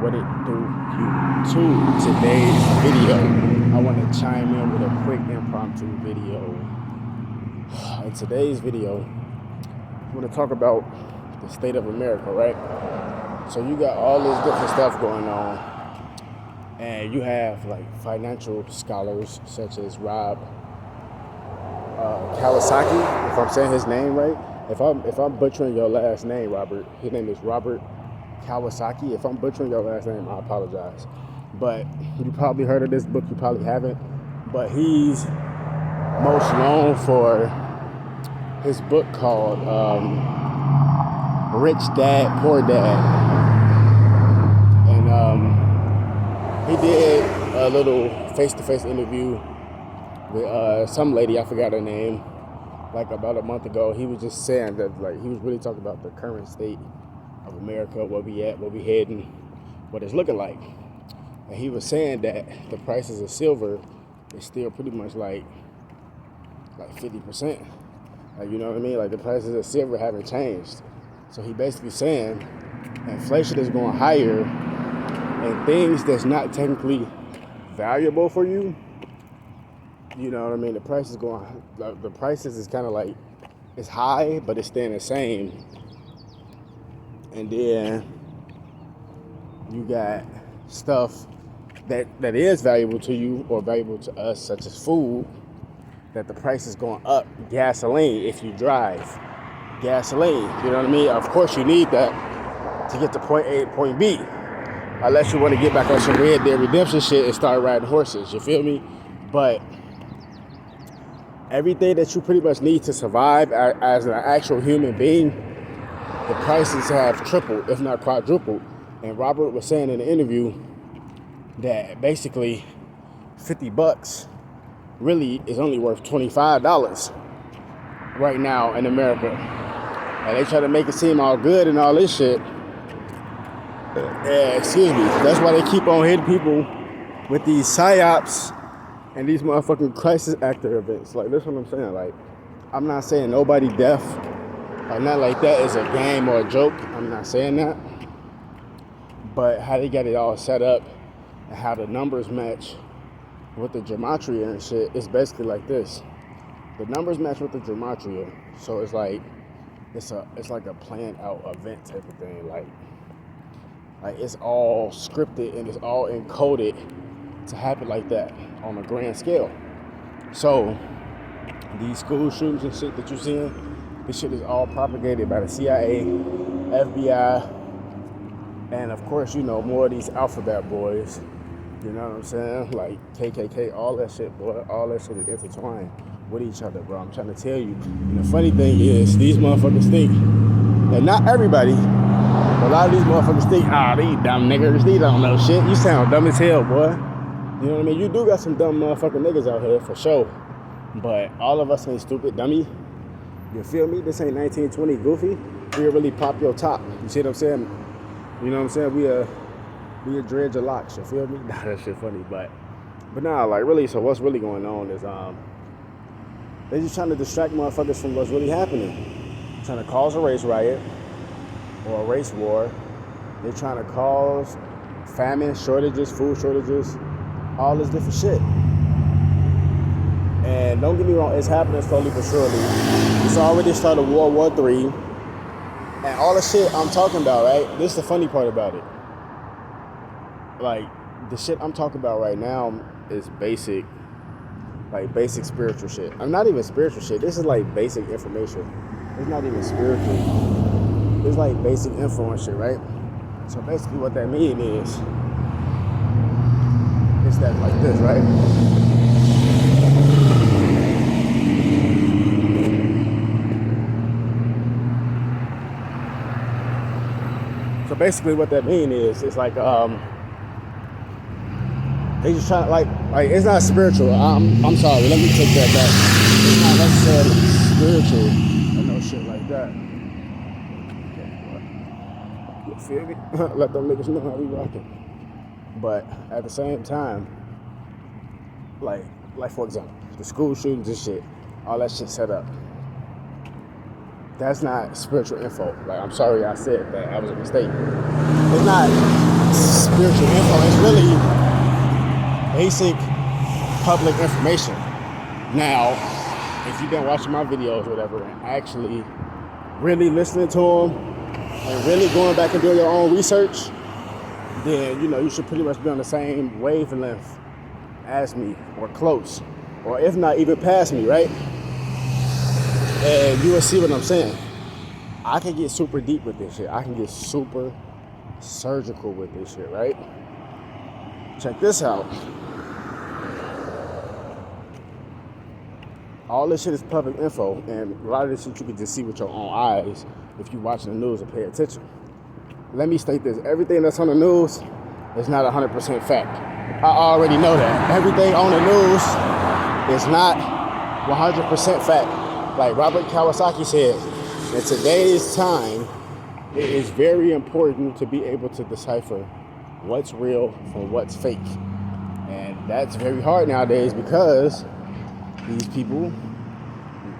What it do, YouTube? Today's video, I want to chime in with a quick impromptu video. In today's video, I want to talk about the state of America, right? So you got all this different stuff going on, and you have like financial scholars such as Rob Kawasaki, if I'm saying his name right. If I'm butchering your last name, Robert, his name is Robert Kawasaki. If I'm butchering your last name, I apologize. But you probably heard of this book, you probably haven't. But he's most known for his book called Rich Dad, Poor Dad. And he did a little face-to-face interview with some lady, I forgot her name, like about a month ago. He was just saying that, like, he was really talking about the current state of America, where we at, where we heading, what it's looking like. And he was saying that the prices of silver is still pretty much like 50%. Like, you know what I mean? Like, the prices of silver haven't changed. So he basically saying inflation is going higher, and things that's not technically valuable for you, you know what I mean? The price is going, the prices is kind of like, it's high, but it's staying the same. And then you got stuff that is valuable to you or valuable to us, such as food, that the price is going up. Gasoline, if you drive. Gasoline, you know what I mean? Of course you need that to get to point A to point B. Unless you want to get back on some Red Dead Redemption shit and start riding horses, you feel me? But everything that you pretty much need to survive as an actual human being, the prices have tripled, if not quadrupled. And Robert was saying in the interview that basically $50 really is only worth $25 right now in America. And they try to make it seem all good and all this shit. Excuse me. That's why they keep on hitting people with these psyops and these motherfucking crisis actor events. Like, that's what I'm saying. Like, I'm not saying nobody deaf or not like that is a game or a joke. I'm not saying that. But how they got it all set up and how the numbers match with the gematria and shit, it's basically like this. The numbers match with the gematria. So it's like it's like a planned out event type of thing. Like it's all scripted and it's all encoded to happen like that on a grand scale. So these school shootings and shit that you're seeing, this shit is all propagated by the CIA, FBI, and of course, you know, more of these alphabet boys. You know what I'm saying? Like KKK, all that shit, boy. All that shit is intertwined with each other, bro. I'm trying to tell you. And the funny thing is, these motherfuckers think, and not everybody, but a lot of these motherfuckers think, these dumb niggas, these don't know shit. You sound dumb as hell, boy. You know what I mean? You do got some dumb motherfucking niggas out here, for sure. But all of us ain't stupid, dummy. You feel me? This ain't 1920 Goofy. We'll really pop your top. You see what I'm saying? You know what I'm saying? We a dredge your locks. You feel me? Nah, that shit funny, but nah, like really. So what's really going on is they just trying to distract motherfuckers from what's really happening. Trying to cause a race riot or a race war. They're trying to cause famine, shortages, food shortages, all this different shit. And don't get me wrong, it's happening slowly but surely. It's already started World War III. And all the shit I'm talking about, right? This is the funny part about it. Like, the shit I'm talking about right now is basic spiritual shit. I'm not even spiritual shit. This is like basic information. It's not even spiritual. It's like basic info and shit, right? So basically what that means is, it's that like this, right? So basically what that means is, it's like, they just try to, like it's not spiritual. I'm sorry, let me take that back. It's not necessarily spiritual or no shit like that. You feel me? Let them niggas know how we rocking. But at the same time, like for example, the school shootings and shit, all that shit set up. That's not spiritual info. Like, I'm sorry I said that. That was a mistake. It's not spiritual info. It's really basic public information. Now, if you've been watching my videos or whatever and actually really listening to them and really going back and doing your own research, then you should pretty much be on the same wavelength as me, or close, or if not even past me, right? And you will see what I'm saying. I can get super deep with this shit. I can get super surgical with this shit, right? Check this out. All this shit is public info, and a lot of this shit you can just see with your own eyes if you're watching the news and pay attention. Let me state this. Everything that's on the news is not 100% fact. I already know that. Everything on the news is not 100% fact. Like Robert Kiyosaki said, in today's time, it is very important to be able to decipher what's real from what's fake. And that's very hard nowadays because these people,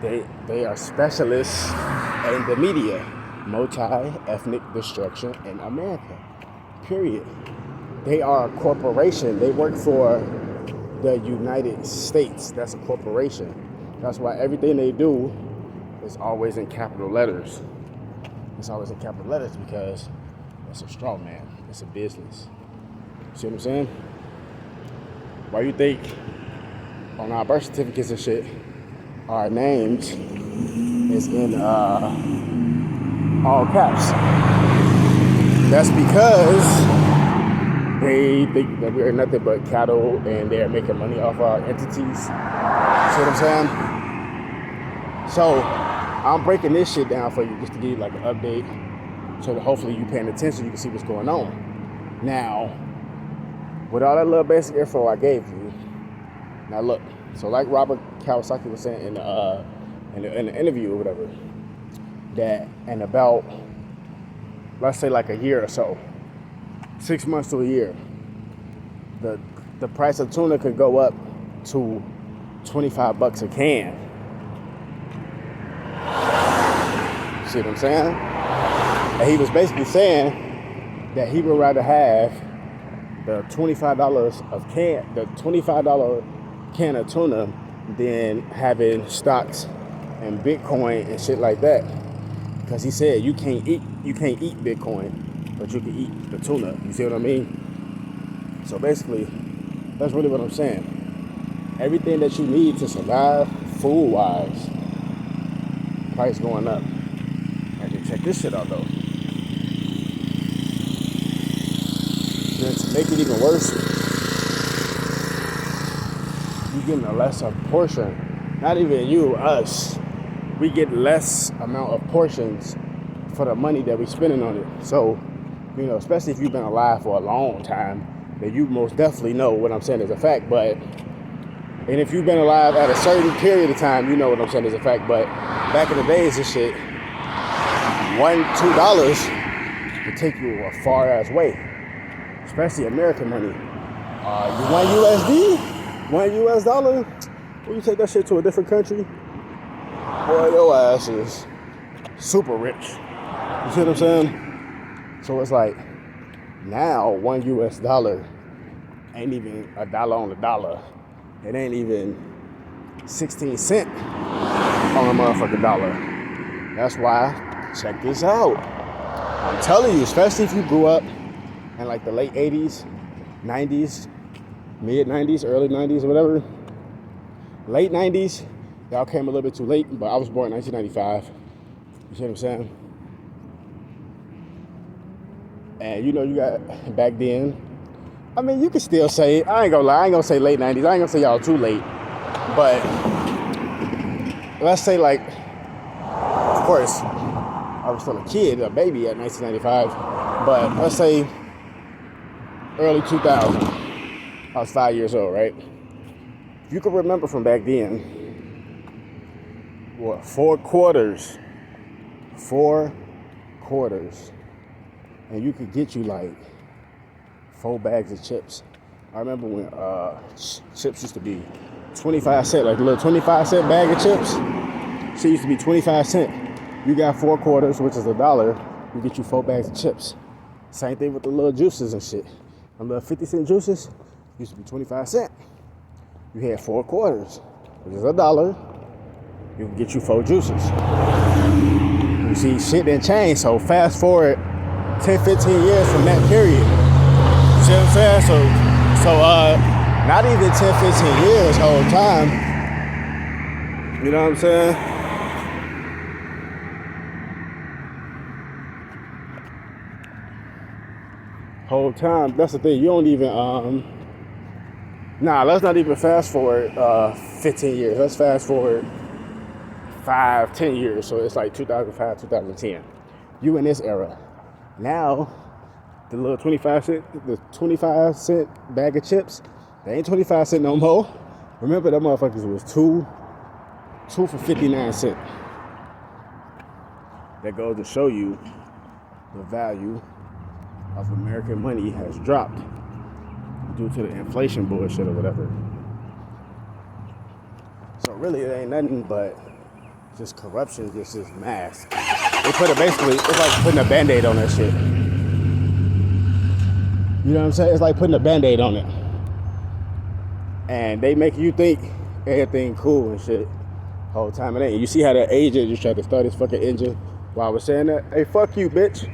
they are specialists in the media. Multi-ethnic destruction in America, period. They are a corporation. They work for the United States. That's a corporation. That's why everything they do is always in capital letters. It's always in capital letters because it's a straw man. It's a business. See what I'm saying? Why you think on our birth certificates and shit, our names is in all caps? That's because they think that we are nothing but cattle and they're making money off our entities. See what I'm saying? So I'm breaking this shit down for you just to give you like an update so that hopefully you paying attention, you can see what's going on. Now, with all that little basic info I gave you, now look, so like Robert Kiyosaki was saying in the interview or whatever, that in about, let's say like a year or so, 6 months to a year, the price of tuna could go up to $25 a can. See what I'm saying? And he was basically saying that he would rather have the $25 can of tuna than having stocks and Bitcoin and shit like that. Because he said you can't eat Bitcoin, but you can eat the tuna. You see what I mean? So basically, that's really what I'm saying. Everything that you need to survive, food-wise, price going up. And then check this shit out though. Then to make it even worse, you're getting a lesser portion. Not even you, us. We get less amount of portions for the money that we're spending on it. So, especially if you've been alive for a long time, then you most definitely know what I'm saying is a fact. And if you've been alive at a certain period of time, you know what I'm saying is a fact. But back in the days, this shit, $1-2 would take you a far ass way, especially American money. $1 US dollar, when you take that shit to a different country, boy, your ass is super rich. You see what I'm saying? So it's like, now $1 US ain't even a dollar on the dollar. It ain't even 16 cents on a motherfucking dollar. That's why, check this out. I'm telling you, especially if you grew up in like the late 80s, 90s, mid 90s, early 90s, or whatever. Late 90s, y'all came a little bit too late, but I was born in 1995. You see what I'm saying? And you got back then, I mean, you can still say, I ain't gonna lie, I ain't gonna say late 90s, I ain't gonna say y'all too late, but let's say like, of course, I was still a kid, a baby at 1995, but let's say early 2000, I was 5 years old, right? If you can remember from back then, what, 4 quarters, and you could get you like 4 bags of chips. I remember when chips used to be 25 cents, like the little 25 cent bag of chips. Shit used to be 25 cents. You got 4 quarters, which is $1. You get you 4 bags of chips. Same thing with the little juices and shit. The little 50-cent juices used to be 25 cents. You had 4 quarters, which is $1. You can get you 4 juices. You see, shit didn't change. So fast forward 10, 15 years from that period. You see what I'm saying? So not even 10, 15 years whole time. You know what I'm saying? Whole time. That's the thing. You don't even let's not even fast forward 15 years. Let's fast forward 5, 10 years. So it's like 2005, 2010. You in this era. Now, the little 25 cent bag of chips, they ain't 25 cents no more. Remember, that motherfuckers was two for 59 cents. That goes to show you the value of American money has dropped due to the inflation bullshit or whatever. So really, it ain't nothing but just corruption, just mask. They put it basically, it's like putting a Band-Aid on that shit. You know what I'm saying? It's like putting a Band-Aid on it. And they make you think everything cool and shit whole time it ain't. You see how that agent just tried to start his fucking engine while I was saying that? Hey, fuck you, bitch.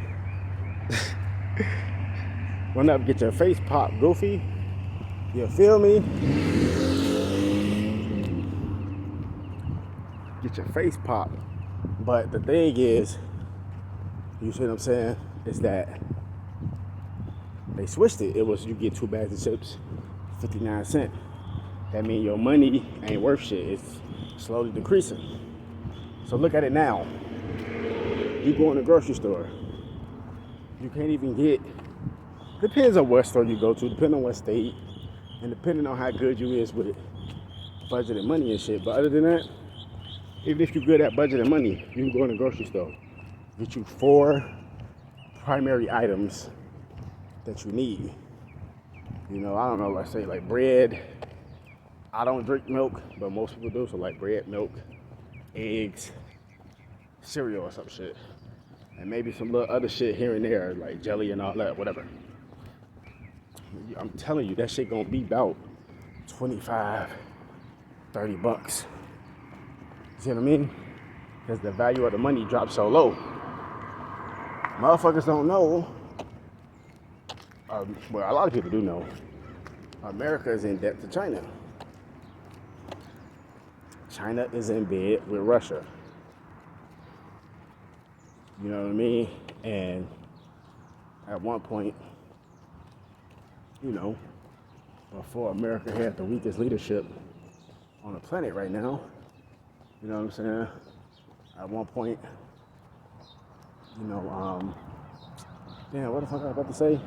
Run up, get your face popped, goofy. You feel me? Get your face popped. But the thing is, you see what I'm saying, is that they switched it. It was you get 2 bags of chips, 59 cents. That means your money ain't worth shit. It's slowly decreasing. So look at it now. You go in the grocery store. You can't even get, depends on what store you go to, depending on what state, and depending on how good you is with budgeting money and shit. But other than that, even if you're good at budgeting money, you can go in the grocery store. Get you 4 primary items that you need. You know, I don't know, let's say like bread. I don't drink milk, but most people do. So like bread, milk, eggs, cereal or some shit. And maybe some little other shit here and there, like jelly and all that, whatever. I'm telling you, that shit gonna be about 25, 30 bucks. You see what I mean? Because the value of the money drops so low. Motherfuckers don't know. Well, a lot of people do know. America is in debt to China. China is in bed with Russia. You know what I mean? And at one point, you know, before America had the weakest leadership on the planet right now, you know what I'm saying? At one point, you know, damn, what the fuck I was about to say?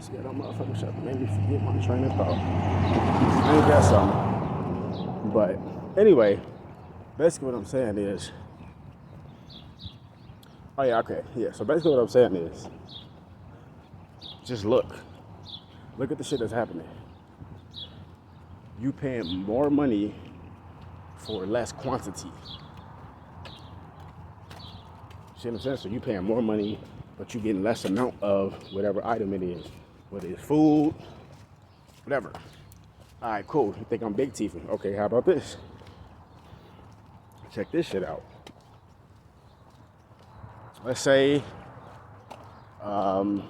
See, that motherfucking shit made me forget my train of thought. I ain't got something. But anyway, basically what I'm saying is, oh yeah, okay, yeah. So basically what I'm saying is, just look at the shit that's happening. You paying more money for less quantity. See what I'm saying? So you paying more money, but you getting less amount of whatever item it is, whether it's food, whatever. All right, cool. You think I'm big teething? Okay, how about this? Check this shit out. Let's say, damn,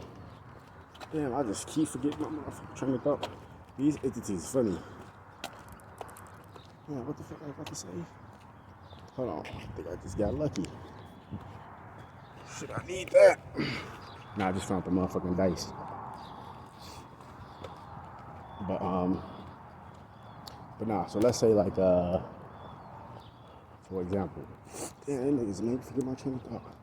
I just keep forgetting my motherfucking train of thought. These entities funny. Yeah, what the fuck I was about to say? Hold on, I think I just got lucky. Should I need that? Nah, I just found the motherfucking dice. But nah, so let's say like, for example, damn, them niggas made me forget my train of thought.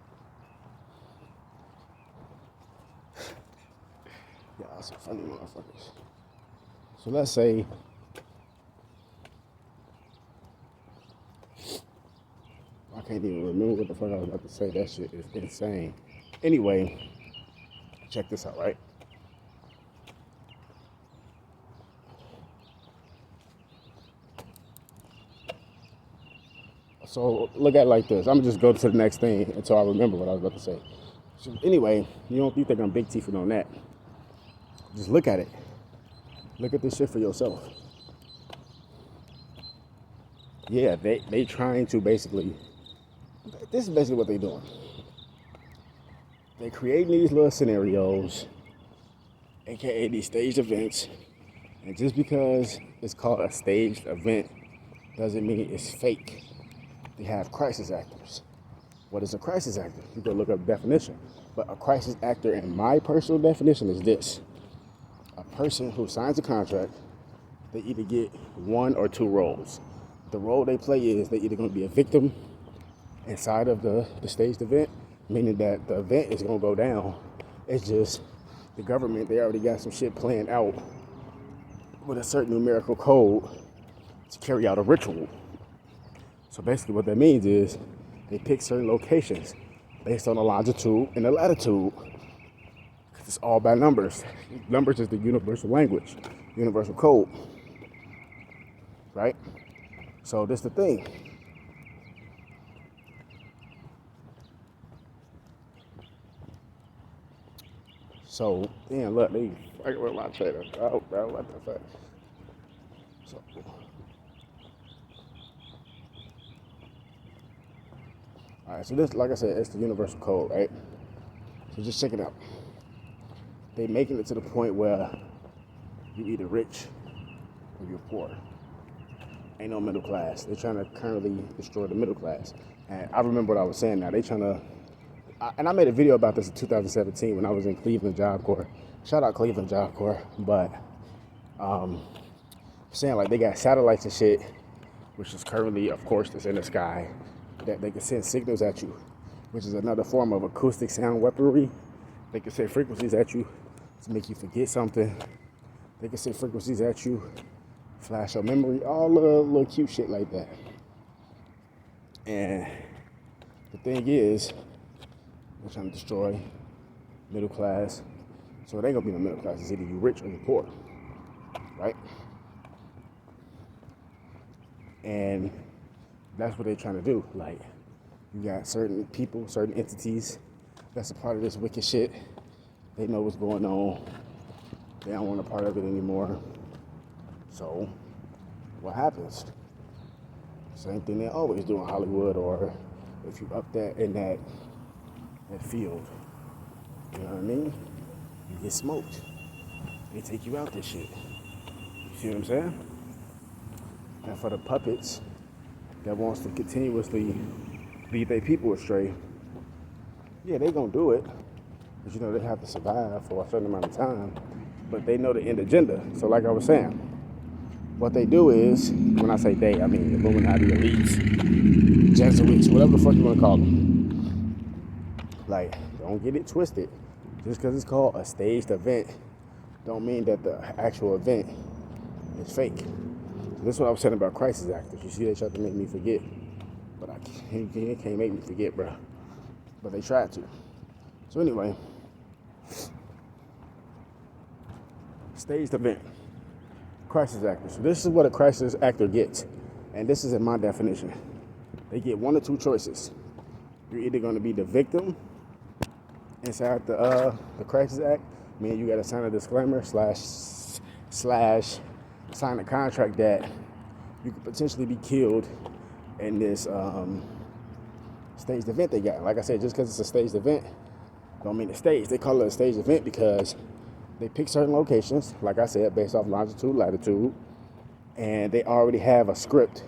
Y'all some funny motherfuckers. So let's say, I can't even remember what the fuck I was about to say. That shit is insane. Anyway, check this out, right? So look at it like this. I'm gonna just go to the next thing until I remember what I was about to say. So anyway, you think I'm big teething on that. Just look at it. Look at this shit for yourself. Yeah, they trying to basically, this is basically what they doing. They creating these little scenarios, aka these staged events, and just because it's called a staged event doesn't mean it's fake. They have crisis actors. What is a crisis actor? You can look up definition. But a crisis actor, in my personal definition, is this: a person who signs a contract, they either get one or two roles. The role they play is they're either going to be a victim inside of the staged event, meaning that the event is going to go down. It's just the government, they already got some shit planned out with a certain numerical code to carry out a ritual. So basically what that means is they pick certain locations based on the longitude and the latitude. Because it's all by numbers. Numbers is the universal language, universal code. Right? So this is the thing. So, damn, look, they fucking with my trader. Oh, bro, what the fuck? So, all right, so this, like I said, it's the universal code, right? So just check it out. They making it to the point where you either rich or you're poor. Ain't no middle class. They're trying to currently destroy the middle class. And I remember what I was saying now. They trying to, and I made a video about this in 2017 when I was in Cleveland Job Corps. Shout out Cleveland Job Corps. But saying like they got satellites and shit, which is currently, of course, that's in the sky, that they can send signals at you, which is another form of acoustic sound weaponry. They can send frequencies at you to make you forget something. They can send frequencies at you, flash your memory, all little cute shit like that. And the thing is, they're trying to destroy middle class. So it ain't gonna be no middle class. It's either you rich or you poor, right? And that's what they're trying to do. Like, you got certain people, certain entities that's a part of this wicked shit. They know what's going on. They don't want a part of it anymore. So, what happens? Same thing they always do in Hollywood, or if you up that in that field. You know what I mean? You get smoked. They take you out this shit. You see what I'm saying? And for the puppets that wants to continuously lead their people astray, yeah, they gonna do it. But you know, they have to survive for a certain amount of time. But they know the end agenda. So like I was saying, what they do is, when I say they, I mean Illuminati elites, Jesuits, whatever the fuck you want to call them. Like, don't get it twisted. Just because it's called a staged event, don't mean that the actual event is fake. So this is what I was saying about crisis actors. You see, they tried to make me forget, but I can't make me forget, bro. But they tried to. So anyway, staged event. Crisis actor. So this is what a crisis actor gets. And this is in my definition. They get one or two choices. You're either going to be the victim inside the crisis act, meaning you got to sign a disclaimer slash sign a contract that you could potentially be killed in this staged event they got. Like I said, just because it's a staged event don't mean it's staged. They call it a staged event because they pick certain locations, like I said, based off longitude, latitude, and they already have a script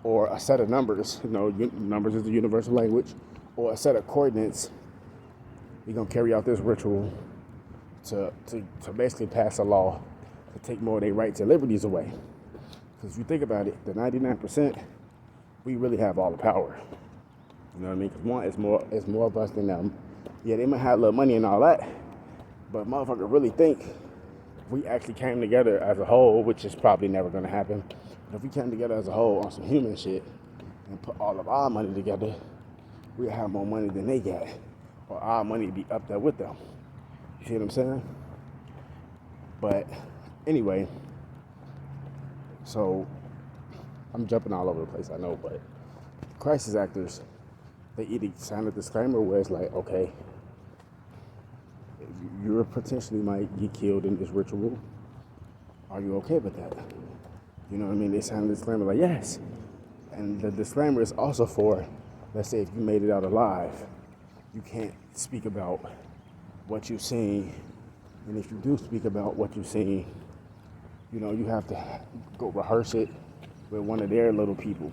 or a set of numbers. You know, numbers is the universal language, or a set of coordinates. You're gonna carry out this ritual to basically pass a law to take more of their rights and liberties away. Because if you think about it, the 99%, we really have all the power. You know what I mean? Because one, it's more of us than them. Yeah, they might have a little money and all that, but motherfucker really think if we actually came together as a whole, which is probably never going to happen, but if we came together as a whole on some human shit and put all of our money together, we'd have more money than they got, or our money would be up there with them. You see what I'm saying? But anyway, so I'm jumping all over the place, I know, but crisis actors, they either sign a disclaimer where it's like, okay, you potentially might get killed in this ritual. Are you okay with that? You know what I mean? They sign a disclaimer like, yes. And the disclaimer is also for, let's say if you made it out alive, you can't speak about what you've seen. And if you do speak about what you've seen, you know, you have to go rehearse it with one of their little people,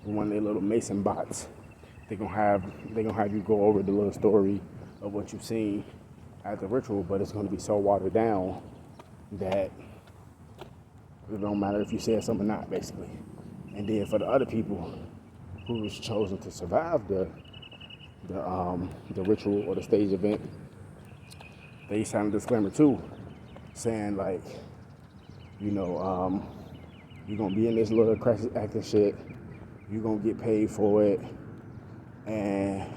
with one of their little Mason bots. They're gonna have you go over the little story of what you've seen at the ritual, but it's gonna be so watered down that it don't matter if you said something or not, basically. And then for the other people who was chosen to survive the ritual or the stage event, they signed a disclaimer too, saying like, you know, you're gonna be in this little crisis acting shit, you're gonna get paid for it, and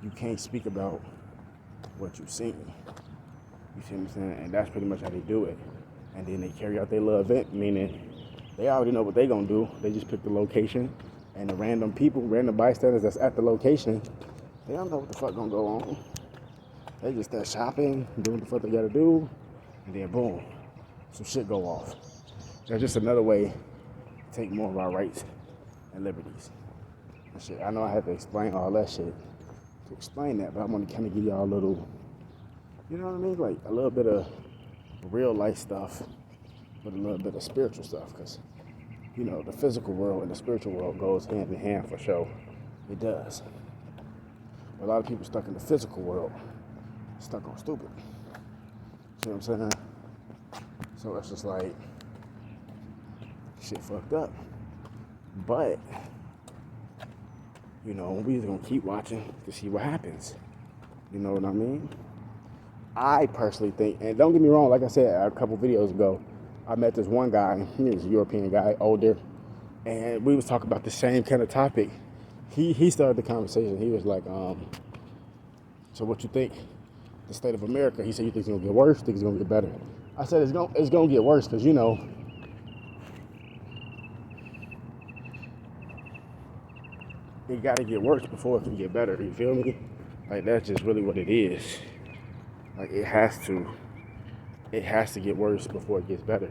you can't speak about what you've seen. You see what I'm saying? And that's pretty much how they do it. And then they carry out their little event, meaning they already know what they're gonna do. They just pick the location, and the random people, random bystanders that's at the location, they don't know what the fuck gonna go on. They just start shopping, doing what the fuck they gotta do, and then boom, some shit go off. That's just another way to take more of our rights and liberties. And shit, I know I had to explain all that shit to explain that, but I want to kind of give y'all a little, you know what I mean? Like a little bit of real life stuff, but a little bit of spiritual stuff, because, you know, the physical world and the spiritual world goes hand in hand for sure. It does. But a lot of people stuck in the physical world, stuck on stupid. See what I'm saying? So it's just like, shit fucked up. But, you know, we just gonna keep watching to see what happens. You know what I mean? I personally think, and don't get me wrong, like I said a couple videos ago, I met this one guy, he was a European guy, older, and we was talking about the same kind of topic. He started the conversation. He was like, so what you think? The state of America? He said, you think it's gonna get worse? Think it's gonna get better? I said, it's gonna get worse, because, you know, it gotta get worse before it can get better. You feel me? Like, that's just really what it is. Like, it has to get worse before it gets better.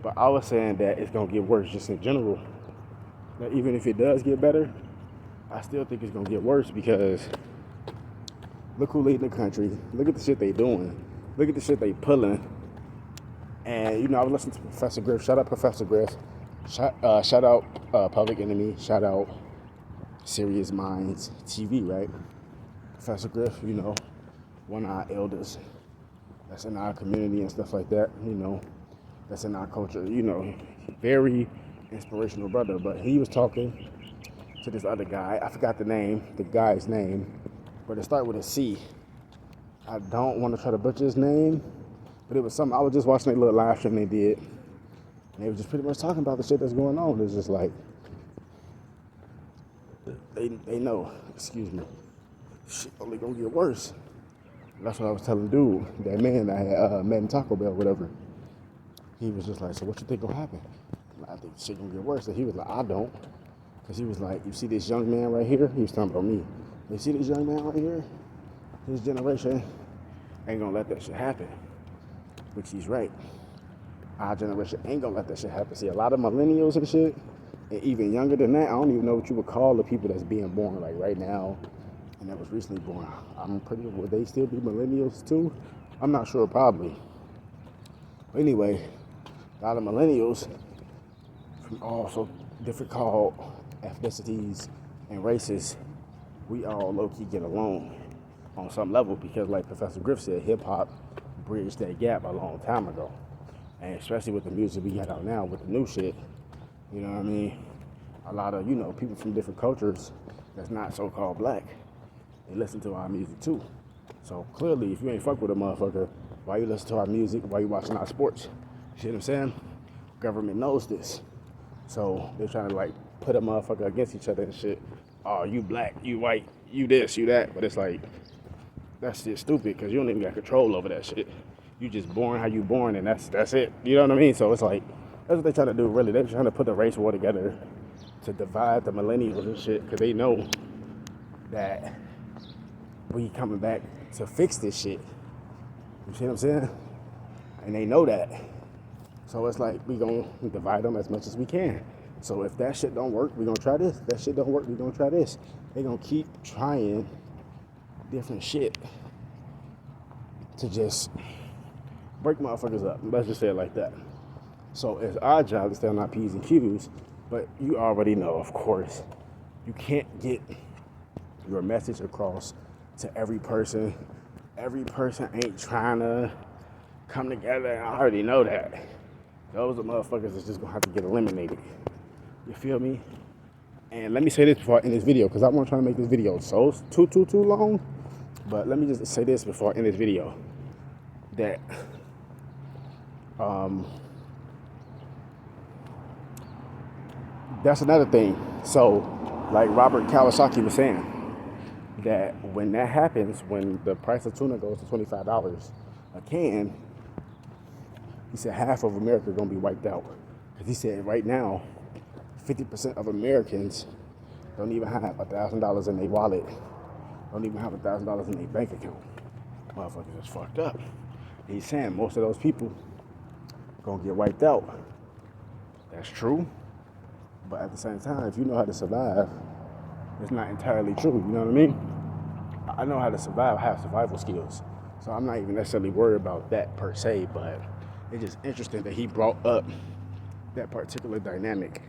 But I was saying that it's gonna get worse just in general. That even if it does get better, I still think it's gonna get worse, because look who leading the country. Look at the shit they doing. Look at the shit they pulling. And, you know, I was listening to Professor Griff. Shout out Professor Griff. Shout out Public Enemy. Shout out Serious Minds TV, right? Professor Griff, you know, one of our elders that's in our community and stuff like that, you know, that's in our culture, you know, very inspirational brother. But he was talking to this other guy. I forgot the guy's name, but it started with a C. I don't want to try to butcher his name, but it was something. I was just watching a little live stream they did, and they were just pretty much talking about the shit that's going on. It's just like, they know, excuse me, shit only gonna get worse. That's what I was telling dude, that man I had met in Taco Bell, whatever. He was just like, so what you think gonna happen? I think shit gonna get worse. And he was like, I don't. Because he was like, you see this young man right here? He was talking about me. You see this young man right here? His generation ain't gonna let that shit happen. Which he's right. Our generation ain't gonna let that shit happen. See, a lot of millennials and shit, and even younger than that, I don't even know what you would call the people that's being born like right now and that was recently born. I'm pretty, would they still be millennials too? I'm not sure, probably. But anyway, a lot of millennials from also different called ethnicities and races, we all low-key get along on some level, because like Professor Griff said, hip-hop bridged that gap a long time ago. And especially with the music we got out now with the new shit, you know what I mean? A lot of, you know, people from different cultures that's not so-called black, they listen to our music too. So clearly, if you ain't fuck with a motherfucker, why you listen to our music? Why you watching our sports? You see what I'm saying? Government knows this. So they're trying to like put a motherfucker against each other and shit. Oh, you black, you white, you this, you that. But it's like, that's just stupid, because you don't even got control over that shit. You just born how you born, and that's it. You know what I mean? So it's like, that's what they're trying to do, really. They're trying to put the race war together to divide the millennials and shit, because they know that we coming back to fix this shit. You see what I'm saying? And they know that. So it's like we gonna divide them as much as we can. So if that shit don't work, we gonna try this. If that shit don't work, we gonna try this. They gonna keep trying different shit to just break motherfuckers up. Let's just say it like that. So it's our job to stay on our P's and Q's, but you already know, of course, you can't get your message across to every person. Every person ain't trying to come together. I already know that. Those are motherfuckers that's just gonna have to get eliminated. You feel me? And let me say this before I end this video, because I'm not trying to make this video so too long. But let me just say this before I end this video. That that's another thing. So, like Robert Kawasaki was saying, that when that happens, when the price of tuna goes to $25 a can, he said half of America is gonna be wiped out. Because he said right now, 50% of Americans don't even have $1,000 in their wallet, don't even have $1,000 in their bank account. Motherfuckers is fucked up. And he's saying most of those people gonna get wiped out. That's true. But at the same time, if you know how to survive, it's not entirely true. You know what I mean? I know how to survive. I have survival skills. So I'm not even necessarily worried about that per se, but it's just interesting that he brought up that particular dynamic.